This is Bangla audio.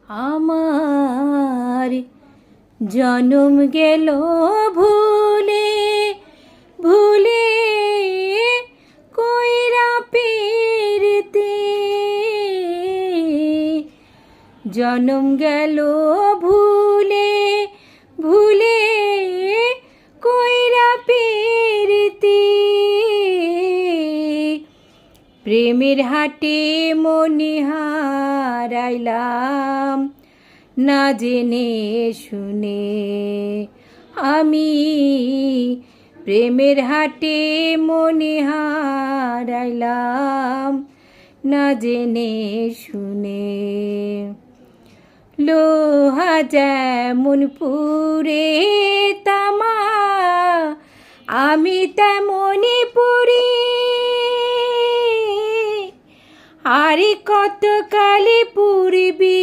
আমার জনম গেল ভুলে ভুলে কইরা পীরতে, জনম গেল ভুলে ভুলে কইরা পীরতে। প্রেমের হাটে মনে হারাইলাম না জেনে শুনে আমি, প্রেমের হাটে মনে হারাইলাম না জেনে শুনে। লোহা যেমন পুরে তামা আমি তেমনই পুরি, আরে কত কালে পুরিবি